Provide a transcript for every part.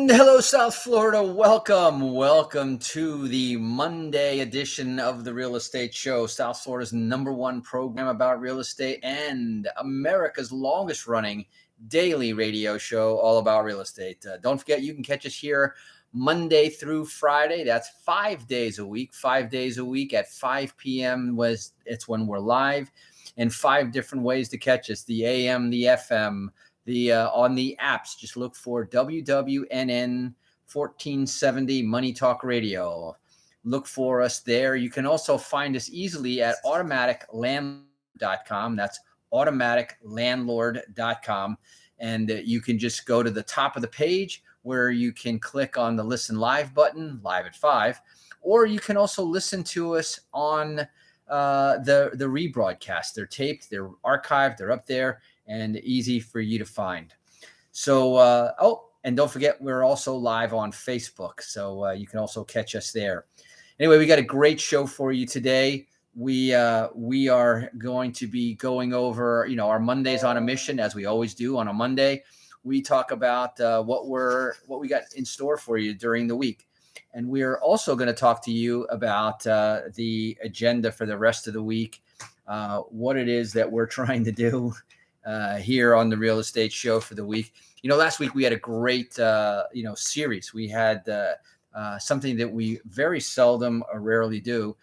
And hello, South Florida. Welcome to the Monday edition of the Real Estate Show, South Florida's #1 program about real estate and America's longest running daily radio show all about real estate. Don't forget, you can catch us here Monday through Friday. That's 5 days a week, at 5 p.m. It's when we're live, and 5 different ways to catch us: the AM, the FM, on the apps. Just look for WWNN 1470 Money Talk Radio. Look for us there. You can also find us easily at automaticlandlord.com. That's automaticlandlord.com. And you can just go to the top of the page where you can click on the listen live button, live at 5, or you can also listen to us on the rebroadcast. They're taped, they're archived, they're up there, and easy for you to find. So, and don't forget, we're also live on Facebook, so you can also catch us there. Anyway, we got a great show for you today. We are going to be going over, our Mondays on a mission, as we always do on a Monday. We talk about what we got in store for you during the week, and we're also going to talk to you about the agenda for the rest of the week, what it is that we're trying to do here on the Real Estate Show for the week. Last week we had a great, series. We had something that we very seldom or rarely do,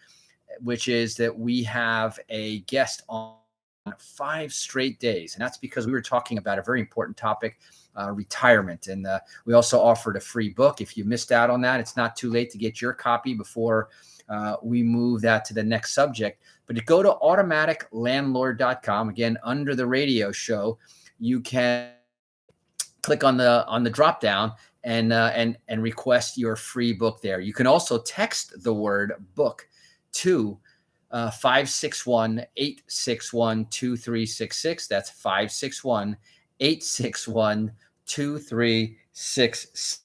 which is that we have a guest on 5 straight days. And that's because we were talking about a very important topic, retirement. And we also offered a free book. If you missed out on that, it's not too late to get your copy before we move that to the next subject. But to go to automaticlandlord.com, again, under the radio show, you can click on the drop down and request your free book there. You can also text the word book to 561-861-2366. That's 561-861-2366.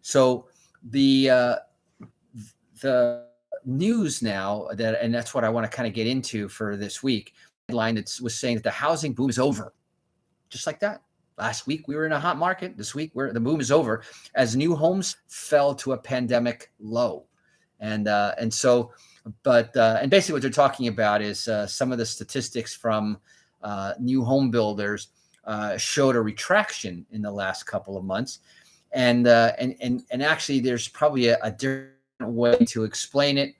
So the news now, and that's what I want to kind of get into for this week. Headline that was saying that the housing boom is over, just like that. Last week we were in a hot market. This week the boom is over as new homes fell to a pandemic low, and basically what they're talking about is some of the statistics from new home builders showed a retraction in the last couple of months, and actually there's probably a different way to explain it.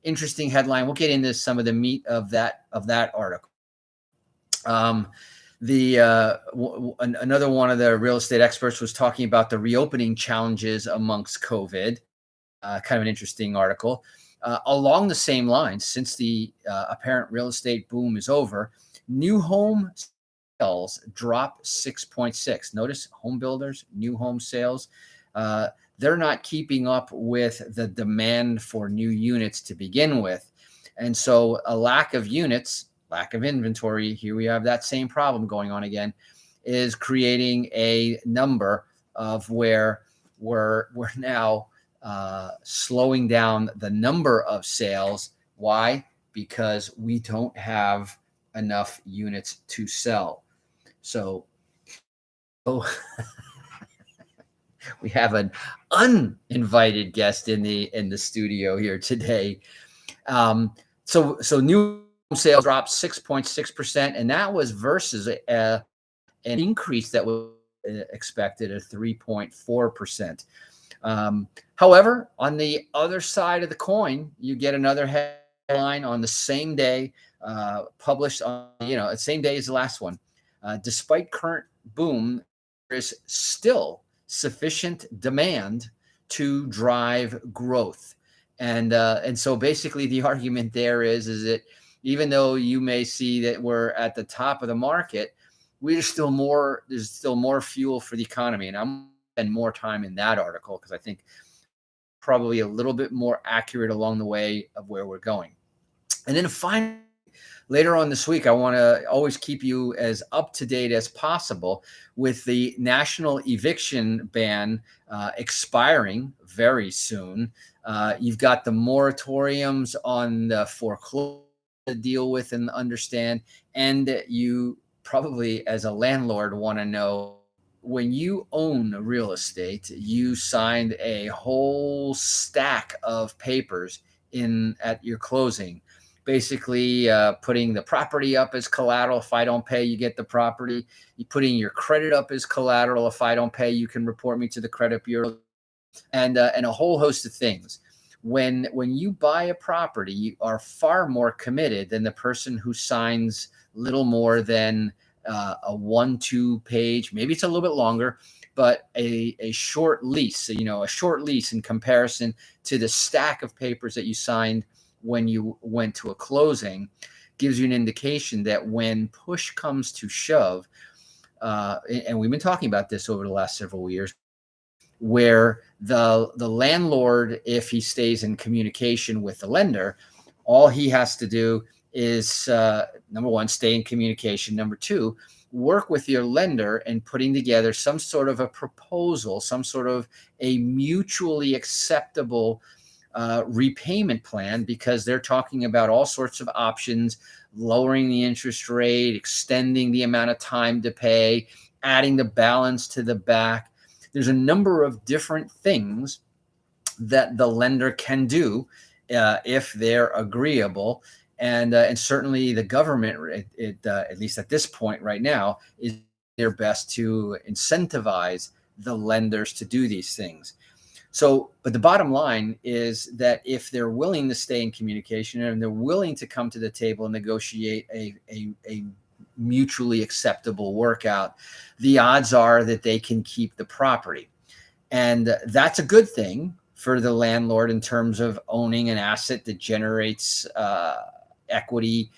Interesting headline. We'll get into some of the meat of that article. Another one of the real estate experts was talking about the reopening challenges amongst COVID. Kind of an interesting article. Along the same lines, since the apparent real estate boom is over, new home sales drop 6.6. Notice home builders, new home sales. They're not keeping up with the demand for new units to begin with. And so a lack of units, lack of inventory, here we have that same problem going on again, is creating a number of where we're now slowing down the number of sales. Why? Because we don't have enough units to sell. So we have an uninvited guest in the studio here today. So new sales dropped 6.6%, and that was versus an increase that was expected at 3.4%. However, on the other side of the coin, you get another headline on the same day, published on the same day as the last one. Despite current boom, there is still sufficient demand to drive growth, and so basically the argument there is that even though you may see that we're at the top of the market, there's still more fuel for the economy, and I'm going to spend more time in that article because I think probably a little bit more accurate along the way of where we're going. And then finally, later on this week, I want to always keep you as up to date as possible with the national eviction ban expiring very soon. You've got the moratoriums on the foreclosure to deal with and understand, and you probably, as a landlord, want to know when you own real estate, you signed a whole stack of papers in at your closing, basically putting the property up as collateral. If I don't pay, you get the property. You putting your credit up as collateral. If I don't pay, you can report me to the credit bureau, and a whole host of things. When you buy a property, you are far more committed than the person who signs little more than a 1-2 page, maybe it's a little bit longer, but a short lease, a short lease in comparison to the stack of papers that you signed when you went to a closing, gives you an indication that when push comes to shove, and we've been talking about this over the last several years, where the landlord, if he stays in communication with the lender, all he has to do is number one, stay in communication. Number two, work with your lender and putting together some sort of a proposal, some sort of a mutually acceptable repayment plan, because they're talking about all sorts of options, lowering the interest rate, extending the amount of time to pay, adding the balance to the back. There's a number of different things that the lender can do if they're agreeable. And certainly the government, at least at this point right now, is their best to incentivize the lenders to do these things. So, but the bottom line is that if they're willing to stay in communication and they're willing to come to the table and negotiate a mutually acceptable workout, the odds are that they can keep the property. And that's a good thing for the landlord in terms of owning an asset that generates equity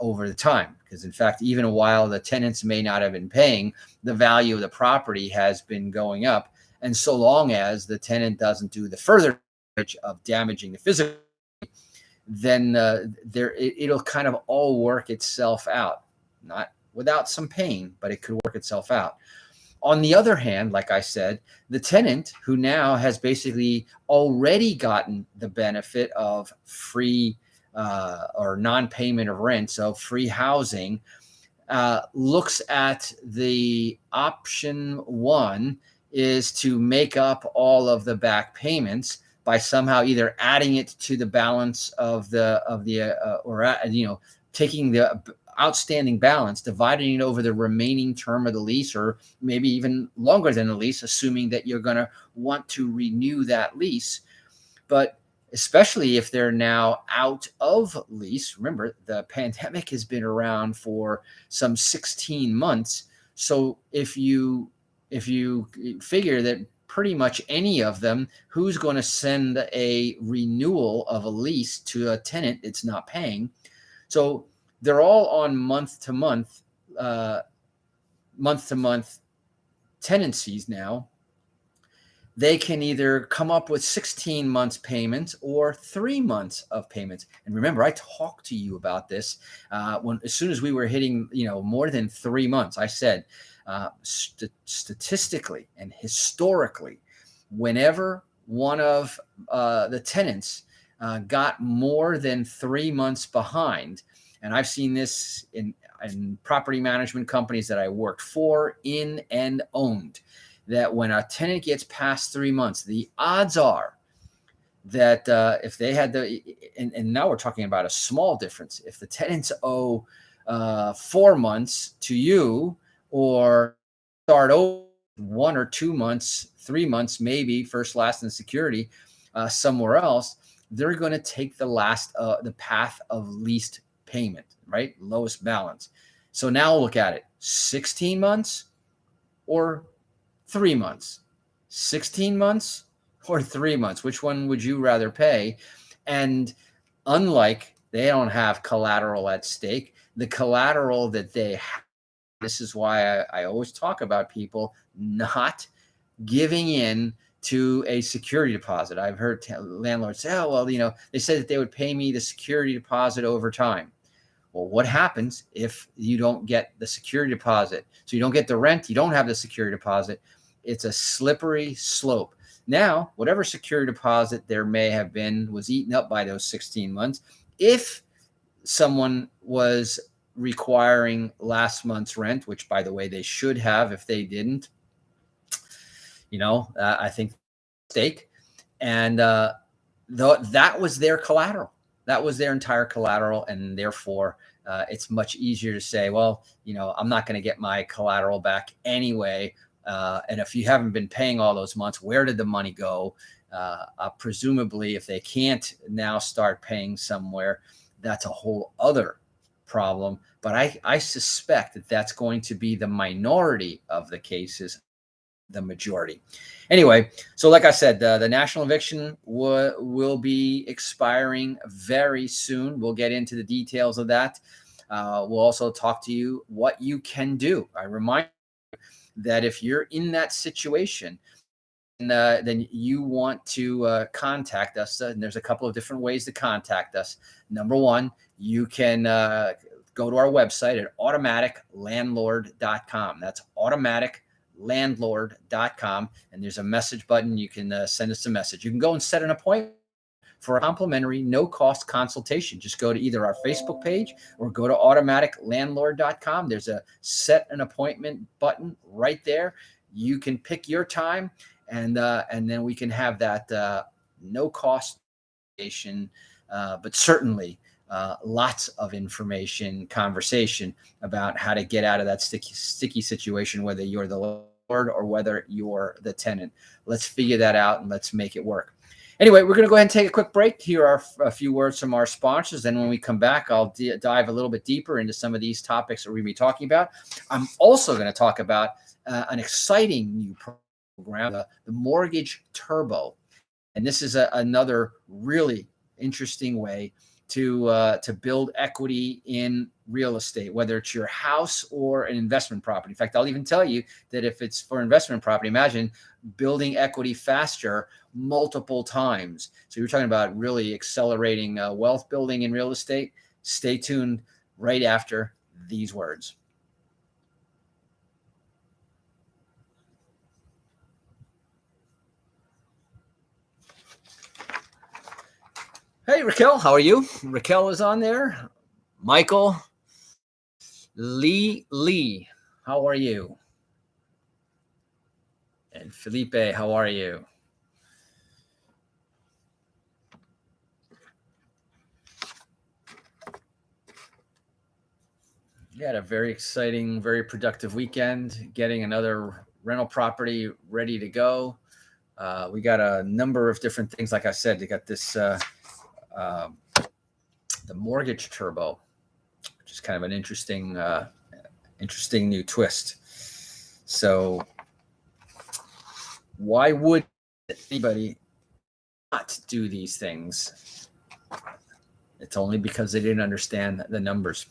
over the time. Because in fact, even while the tenants may not have been paying, the value of the property has been going up. And so long as the tenant doesn't do the further of damaging the physical, then it'll kind of all work itself out. Not without some pain, but it could work itself out. On the other hand, like I said, the tenant who now has basically already gotten the benefit of free or non-payment of rent, so free housing, looks at the option one is to make up all of the back payments by somehow either adding it to the balance of the or taking the outstanding balance, dividing it over the remaining term of the lease, or maybe even longer than the lease, assuming that you're going to want to renew that lease. But especially if they're now out of lease, remember the pandemic has been around for some 16 months. So if you figure that pretty much any of them, who's going to send a renewal of a lease to a tenant that's not paying? So they're all on month to month tenancies now. They can either come up with 16 months payments or 3 months of payments. And remember, I talked to you about this as soon as we were hitting more than 3 months. I said statistically and historically, whenever one of the tenants got more than 3 months behind, and I've seen this in property management companies that I worked for, in, and owned, that when a tenant gets past 3 months, the odds are that if they had and now we're talking about a small difference, if the tenants owe 4 months to you, or start over 1 or 2 months, 3 months, maybe first, last, and security somewhere else, they're going to take the path of least payment, right? Lowest balance. So now look at it: 16 months or 3 months, 16 months or 3 months. Which one would you rather pay? And unlike they don't have collateral at stake, the collateral that they have, this is why I always talk about people not giving in to a security deposit. I've heard landlords say, oh, well, they said that they would pay me the security deposit over time. Well, what happens if you don't get the security deposit? So you don't get the rent, you don't have the security deposit. It's a slippery slope. Now, whatever security deposit there may have been was eaten up by those 16 months. If someone was requiring last month's rent, which, by the way, they should have if they didn't, I think stake, and that was their collateral. That was their entire collateral, and therefore it's much easier to say, well, I'm not going to get my collateral back anyway. And if you haven't been paying all those months, where did the money go? Presumably, if they can't now start paying somewhere, that's a whole other problem. But I suspect that that's going to be the minority of the cases, the majority. Anyway, so like I said, the national eviction will be expiring very soon. We'll get into the details of that. We'll also talk to you what you can do. I remind you that if you're in that situation, then you want to contact us. And there's a couple of different ways to contact us. Number one, you can go to our website at automaticlandlord.com. That's automaticlandlord.com. And there's a message button. You can send us a message. You can go and set an appointment for a complimentary, no-cost consultation. Just go to either our Facebook page or go to automaticlandlord.com. There's a set an appointment button right there. You can pick your time, and then we can have that no-cost consultation, but certainly lots of information, conversation about how to get out of that sticky situation, whether you're the landlord or whether you're the tenant. Let's figure that out and let's make it work. Anyway, we're going to go ahead and take a quick break. Here are a few words from our sponsors. Then when we come back, I'll dive a little bit deeper into some of these topics that we're going to be talking about. I'm also going to talk about an exciting new program, the Mortgage Turbo. And this is another really interesting way to build equity in real estate, whether it's your house or an investment property. In fact, I'll even tell you that if it's for investment property, imagine building equity faster multiple times. So you're talking about really accelerating wealth building in real estate. Stay tuned right after these words. Hey, Raquel, how are you? Raquel is on there. Michael, Lee, how are you? And Felipe, how are you? We had a very exciting, very productive weekend, getting another rental property ready to go. We got a number of different things. Like I said, they got this, the Mortgage Turbo, which is kind of an interesting new twist. So why would anybody not do these things? It's only because they didn't understand the numbers.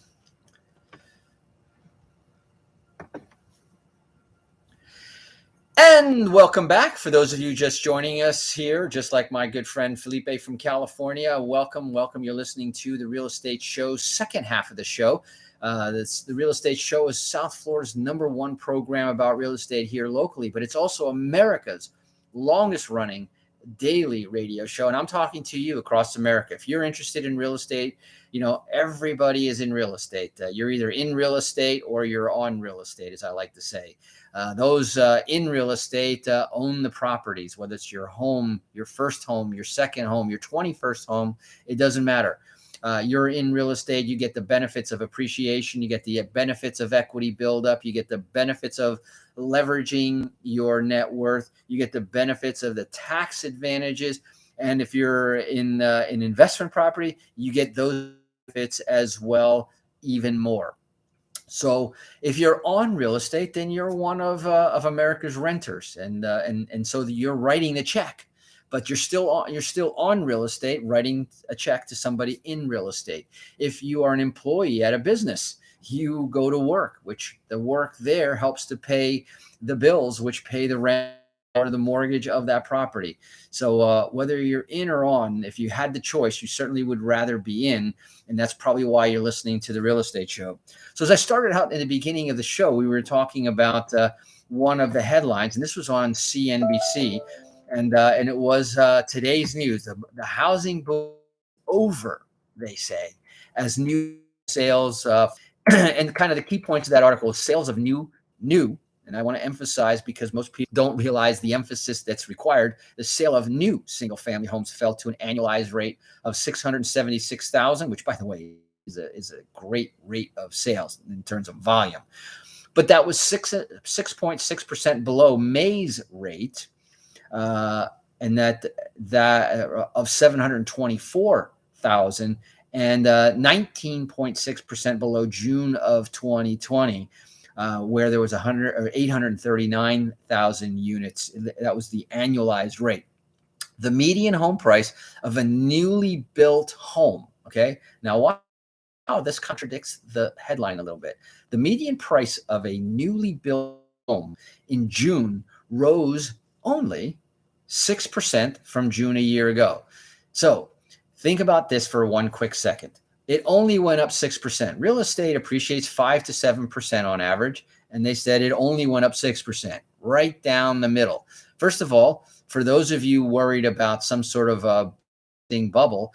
And welcome back. For those of you just joining us here, just like my good friend Felipe from California, welcome. You're listening to the Real Estate Show's second half of the show. The Real Estate Show is South Florida's #1 program about real estate here locally, but it's also America's longest running daily radio show. And I'm talking to you across America. If you're interested in real estate, everybody is in real estate. You're either in real estate or you're on real estate, as I like to say. Those in real estate own the properties, whether it's your home, your first home, your second home, your 21st home, it doesn't matter. You're in real estate, you get the benefits of appreciation, you get the benefits of equity buildup, you get the benefits of leveraging your net worth, you get the benefits of the tax advantages. And if you're in an investment property, you get those benefits as well, even more. So if you're on real estate, then you're one of America's renters, and so you're writing the check, but you're still on real estate, writing a check to somebody in real estate. If you are an employee at a business, you go to work, which the work there helps to pay the bills, which pay the rent or the mortgage of that property. So whether you're in or on, if you had the choice, you certainly would rather be in. And that's probably why you're listening to the Real Estate Show. So as I started out in the beginning of the show, we were talking about one of the headlines, and this was on CNBC. And it was today's news. The housing boom over, they say, as new sales and kind of the key points of that article is sales of new and I want to emphasize because most people don't realize the emphasis that's required, the sale of new single-family homes fell to an annualized rate of 676,000, which, by the way, is a great rate of sales in terms of volume. But that was 6.6% below May's rate, and that of 724,000, and 19.6% below June of 2020, where there was 839,000 units. That was the annualized rate. The median home price of a newly built home. Okay, now wow, this contradicts the headline a little bit. The median price of a newly built home in June rose only 6% from June a year ago. So think about this for one quick second. It only went up 6%. Real estate appreciates 5 to 7% on average, and they said it only went up 6%, right down the middle. First of all, for those of you worried about some sort of a bubble,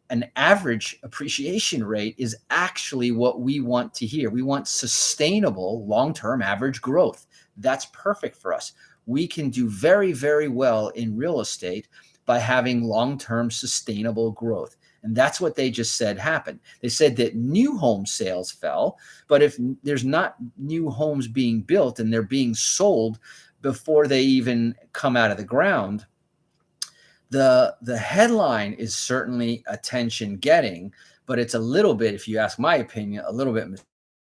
an average appreciation rate is actually what we want to hear. We want sustainable long-term average growth. That's perfect for us. We can do very, very well in real estate by having long-term sustainable growth. And that's what they just said happened. They said that new home sales fell, but if there's not new homes being built and they're being sold before they even come out of the ground, the headline is certainly attention getting, but it's a little bit, if you ask my opinion, a little bit.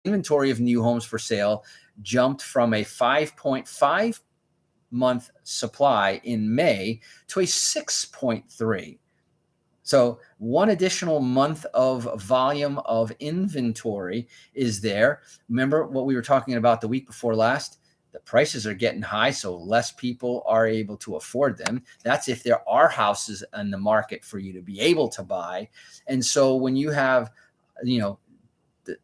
Inventory of new homes for sale jumped from a 5.5 month supply in May to a 6.3. So one additional month of volume of inventory is there. Remember what we were talking about the week before last? The prices are getting high, so less people are able to afford them. That's if there are houses in the market for you to be able to buy. And so when you have,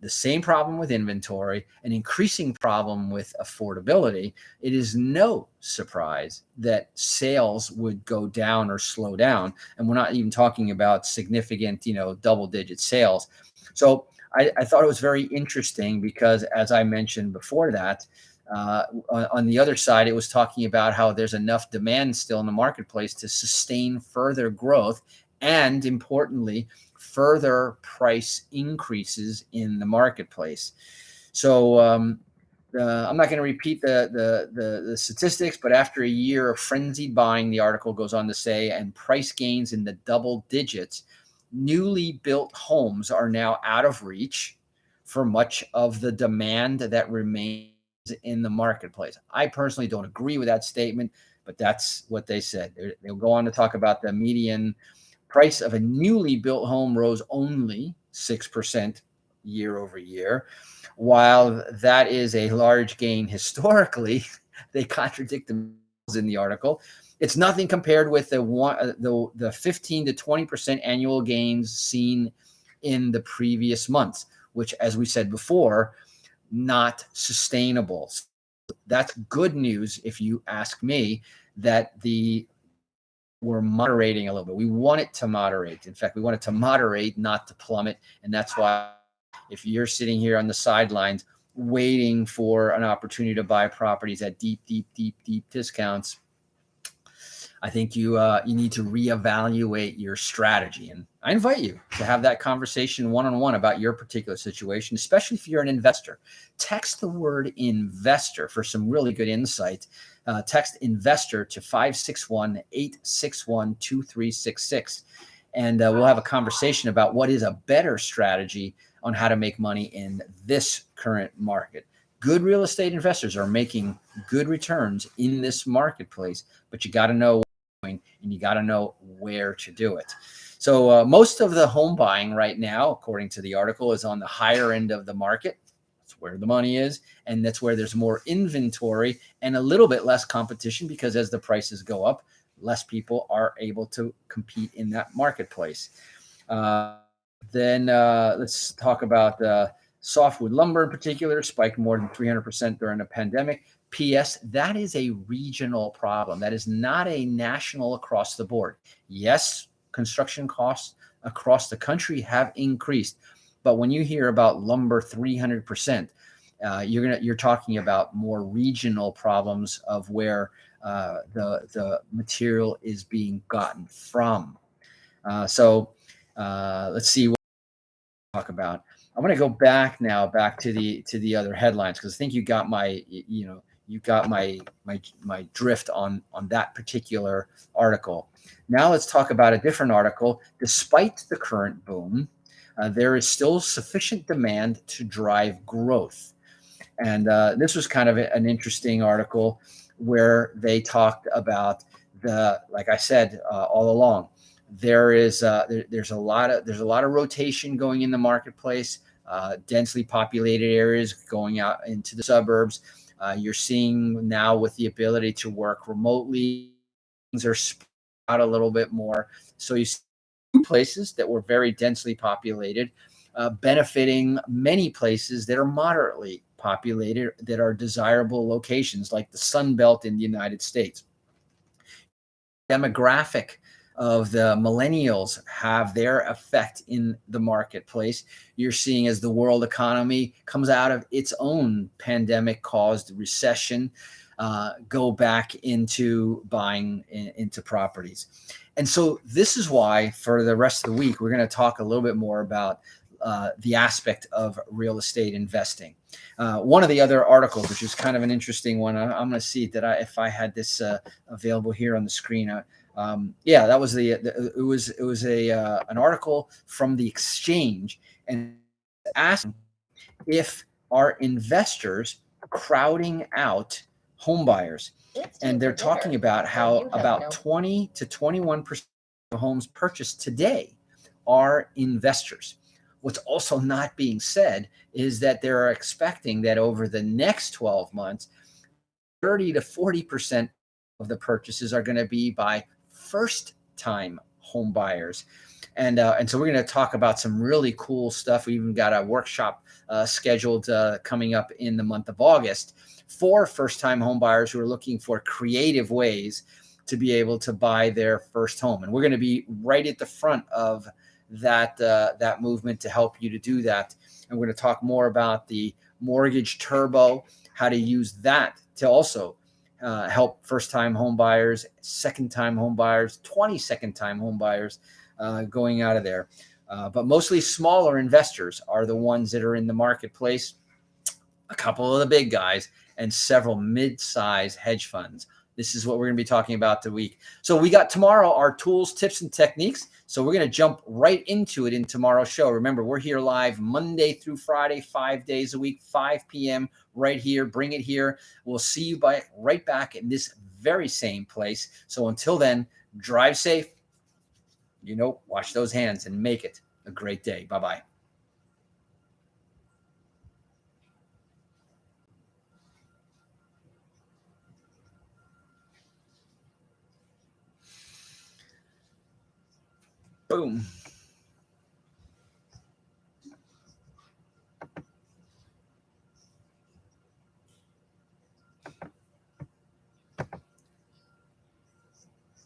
the same problem with inventory, an increasing problem with affordability, it is no surprise that sales would go down or slow down. And we're not even talking about significant, double-digit sales. So I thought it was very interesting because, as I mentioned before that, on the other side, it was talking about how there's enough demand still in the marketplace to sustain further growth and, importantly, further price increases in the marketplace. So I'm not going to repeat the statistics, but after a year of frenzied buying, the article goes on to say, and price gains in the double digits, newly built homes are now out of reach for much of the demand that remains in the marketplace. I personally don't agree with that statement, but that's what they said. They'll go on to talk about the median price of a newly built home rose only 6% year over year. While that is a large gain historically, they contradict themselves in the article. It's nothing compared with the 15 to 20% annual gains seen in the previous months, which, as we said before, not sustainable. That's good news, if you ask me, that we're moderating a little bit. We want it to moderate. In fact, we want it to moderate, not to plummet. And that's why if you're sitting here on the sidelines waiting for an opportunity to buy properties at deep discounts, I think you need to reevaluate your strategy. And I invite you to have that conversation one-on-one about your particular situation, especially if you're an investor. Text the word investor for some really good insight. Text investor to 561-861-2366. And we'll have a conversation about what is a better strategy on how to make money in this current market. Good real estate investors are making good returns in this marketplace, but you got to know and you got to know where to do it. So most of the home buying right now, according to the article, is on the higher end of the market. That's where the money is, and that's where there's more inventory and a little bit less competition, because as the prices go up, less people are able to compete in that marketplace. Then let's talk about softwood lumber in particular, spiked more than 300% during the pandemic. P.S. That is a regional problem. That is not a national across the board. Yes, construction costs across the country have increased. But when you hear about lumber 300%, you're talking about more regional problems of where the material is being gotten from. Let's see what to talk about. I'm going to go back now, back to the other headlines, because I think you got my drift on that particular article. Now let's talk about a different article. Despite the current boom, there is still sufficient demand to drive growth. And this was kind of an interesting article where they talked about like I said all along, there's a lot of rotation going in the marketplace. Densely populated areas going out into the suburbs. You're seeing now with the ability to work remotely, things are spread out a little bit more. So you see places that were very densely populated, benefiting many places that are moderately populated, that are desirable locations, like the Sun Belt in the United States. Demographic of the millennials have their effect in the marketplace. You're seeing, as the world economy comes out of its own pandemic caused recession, go back into buying into properties. And so this is why for the rest of the week, we're going to talk a little bit more about the aspect of real estate investing. One of the other articles, which is kind of an interesting one, I'm going to see that if I had this available here on the screen. Yeah, that was it was an article from the Exchange, and asking if are investors crowding out home buyers. And they're talking about how about 20 to 21% of homes purchased today are investors. What's also not being said is that they're expecting that over the next 12 months, 30 to 40% of the purchases are going to be by first-time home buyers. And so we're going to talk about some really cool stuff. We even got a workshop scheduled coming up in the month of August for first-time home buyers who are looking for creative ways to be able to buy their first home. And we're going to be right at the front of that movement to help you to do that. And we're going to talk more about the mortgage turbo, how to use that to also help first-time home buyers, second-time home buyers, 22nd-time home buyers going out of there. But mostly smaller investors are the ones that are in the marketplace. A couple of the big guys and several mid-size hedge funds. This is what we're going to be talking about the week. So we got tomorrow our tools, tips, and techniques. So we're going to jump right into it in tomorrow's show. Remember, we're here live Monday through Friday, 5 days a week, 5 p.m. right here. Bring it here. We'll see you right back in this very same place. So until then, drive safe. Wash those hands and make it a great day. Bye-bye. Boom.